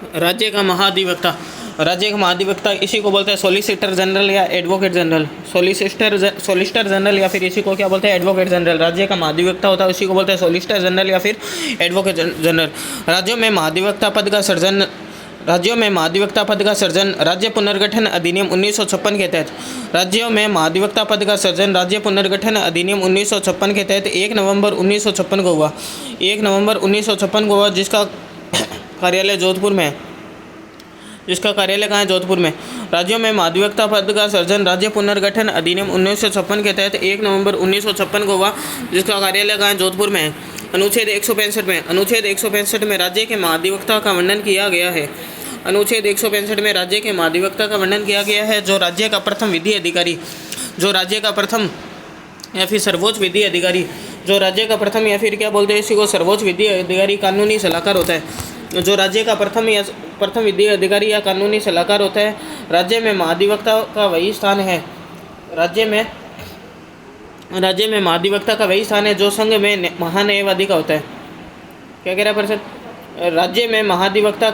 राज्य का महाधिवक्ता, राज्य का महाधिवक्ता इसी को बोलते हैं सॉलिसिटर जनरल या एडवोकेट जनरल। सॉलिसिटर जनरल या फिर इसी को क्या बोलते हैं, एडवोकेट जनरल। राज्य का महाधिवक्ता होता है, इसी को बोलते हैं सॉलिसिटर जनरल या फिर एडवोकेट जनरल। राज्यों में महाधिवक्ता पद का सृजन राज्य पुनर्गठन अधिनियम 1956 के तहत, राज्यों में महाधिवक्ता पद का सृजन राज्य पुनर्गठन अधिनियम 1956 के तहत 1 नवंबर 1956 को हुआ। 1 नवंबर 1956 को हुआ, जिसका कार्यालय जोधपुर में है। जिसका कार्यालय कहाँ है, जोधपुर में। राज्यों में महाधिवक्ता पद का सृजन राज्य पुनर्गठन अधिनियम 1956 के तहत 1 नवंबर 1956 को हुआ, जिसका कार्यालय कहाँ है, जोधपुर में है। अनुच्छेद 165 में राज्य के महाधिवक्ता का वर्णन किया गया है। अनुच्छेद 165 में राज्य के महाधिवक्ता का वर्णन किया गया है, जो राज्य का प्रथम विधि अधिकारी, जो राज्य का प्रथम या फिर सर्वोच्च विधि अधिकारी, जो राज्य का प्रथम या फिर क्या बोलते हैं इसी को, सर्वोच्च विधि अधिकारी कानूनी सलाहकार होता है। जो राज्य का प्रथम विधि अधिकारी या कानूनी सलाहकार होता है। राज्य में महाधिवक्ता का वही स्थान है, राज्य में महाधिवक्ता का वही स्थान है जो संघ में महान्यायवादी का होता है। क्या कह रहा है परिषद, राज्य में महाधिवक्ता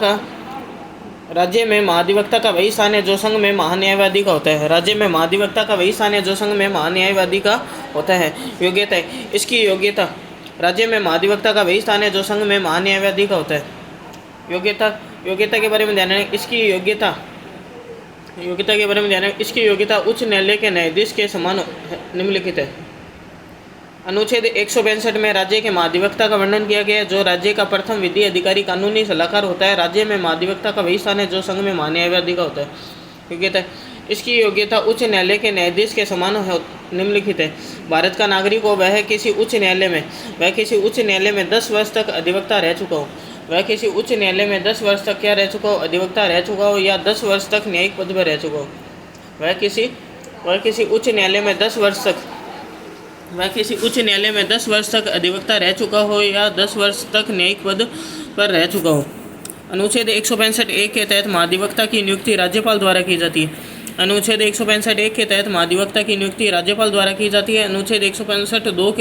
का वही स्थान है जो संघ में महान्यायवादी का होता है। राज्य में महाधिवक्ता का वही स्थान है जो संघ में महान्यायवादी का होता है। योग्यता, इसकी योग्यता, राज्य में महाधिवक्ता का वही स्थान है जो संघ में महान्यायवादी का होता है। योग्यता के बारे में ध्यान रखें। इसकी योग्यता के बारे में ध्यान रखें। इसकी योग्यता उच्च न्यायालय के न्यायाधीश के समान निम्नलिखित है। अनुच्छेद 165 में राज्य के महाधिवक्ता का वर्णन किया गया है, जो राज्य का प्रथम विधि अधिकारी कानूनी सलाहकार होता है। राज्य में महाधिवक्ता का वही स्थान है जो संघ में महान्यायवादी का होता है। योग्यता, इसकी योग्यता उच्च न्यायालय के न्यायाधीश के समान निम्नलिखित है। भारत का नागरिक हो, वह किसी उच्च न्यायालय में 10 वर्ष तक अधिवक्ता रह चुका हो, वह किसी उच्च न्यायालय में 10 वर्ष तक क्या रह चुका हो, अधिवक्ता रह चुका हो, या 10 वर्ष तक न्यायिक पद पर रह चुका हो। वह किसी उच्च न्यायालय में 10 वर्ष तक अधिवक्ता रह चुका हो या 10 वर्ष तक न्यायिक पद पर रह चुका हो। अनुच्छेद 165(1) के तहत महाधिवक्ता की नियुक्ति राज्यपाल द्वारा की जाती है। अनुच्छेद 165(1) के तहत महाधिवक्ता की नियुक्ति राज्यपाल द्वारा की जाती है। अनुच्छेद 165(2)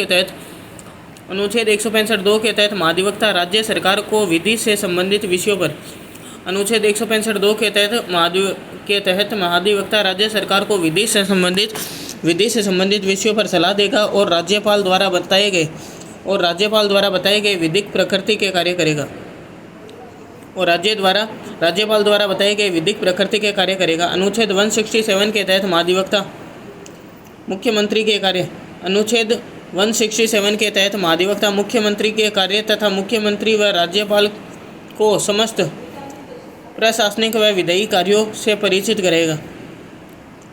के तहत महाधिवक्ता राज्य सरकार को विधि से संबंधित विषयों पर, अनुच्छेद 165(2) के तहत महाधिवक्ता राज्य सरकार को विधि से संबंधित विषयों पर सलाह देगा और राज्यपाल द्वारा बताए गए विधिक प्रकृति के कार्य करेगा। अनुच्छेद 167 के तहत महाधिवक्ता मुख्यमंत्री के कार्य, अनुच्छेद 167 के तहत महाधिवक्ता मुख्यमंत्री के कार्य तथा मुख्यमंत्री व राज्यपाल को समस्त प्रशासनिक व विधायी कार्यों से परिचित करेगा।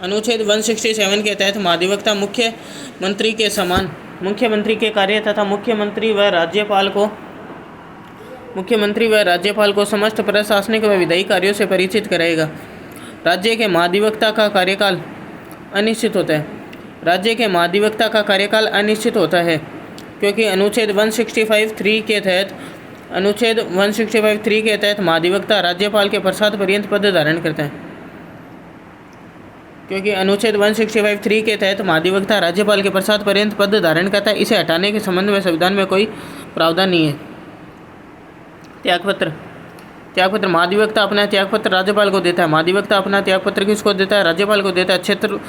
अनुच्छेद 167 के तहत महाधिवक्ता मुख्यमंत्री के कार्य तथा मुख्यमंत्री व राज्यपाल को समस्त प्रशासनिक व विधायी कार्यों से परिचित कराएगा। राज्य के महाधिवक्ता का कार्यकाल अनिश्चित होता है। क्योंकि अनुच्छेद 165(3) के तहत महाधिवक्ता राज्यपाल के प्रसाद पर्यंत पद धारण करता है। इसे हटाने के संबंध में संविधान में कोई प्रावधान नहीं है। त्यागपत्र महाधिवक्ता अपना त्यागपत्र राज्यपाल को देता है। महाधिवक्ता अपना त्यागपत्र किसको देता है? राज्यपाल को देता है। क्षेत्र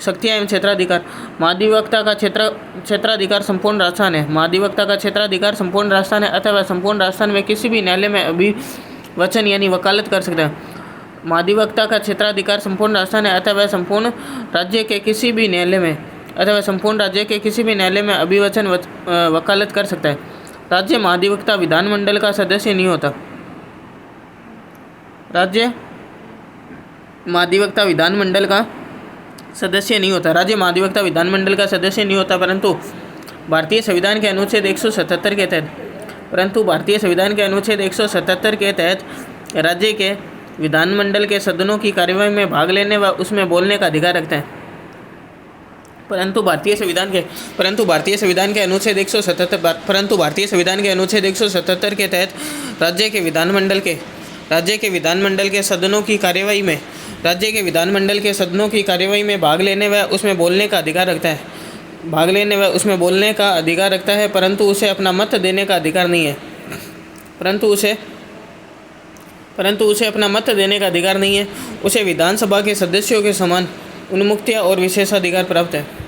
शक्तियाँ एवं क्षेत्राधिकार, महाधिवक्ता का क्षेत्राधिकार संपूर्ण राजस्थान है। महाधिवक्ता का क्षेत्राधिकार संपूर्ण राजस्थान है, अथवा संपूर्ण राजस्थान में किसी भी न्यायालय में अभिवचन यानी वकालत कर सकता है। महाधिवक्ता का क्षेत्राधिकार संपूर्ण राजस्थान है, अथवा संपूर्ण राज्य के किसी भी न्यायालय में अभिवचन वकालत कर सकता है। राज्य महाधिवक्ता विधानमंडल का सदस्य नहीं होता। राज्य महाधिवक्ता विधानमंडल का सदस्य नहीं होता, परंतु भारतीय संविधान के अनुच्छेद 177 के तहत राज्य के विधानमंडल के सदनों की कार्यवाही में भाग लेने व उसमें बोलने का अधिकार रखता है। परंतु भारतीय संविधान के अनुच्छेद 177 के तहत राज्य के विधानमंडल के सदनों की कार्यवाही में भाग लेने व उसमें बोलने का अधिकार रखता है, परंतु उसे अपना मत देने का अधिकार नहीं है। परंतु उसे अपना मत देने का अधिकार नहीं है। उसे विधानसभा के सदस्यों के समान उन्मुक्तियाँ और विशेषाधिकार प्राप्त है।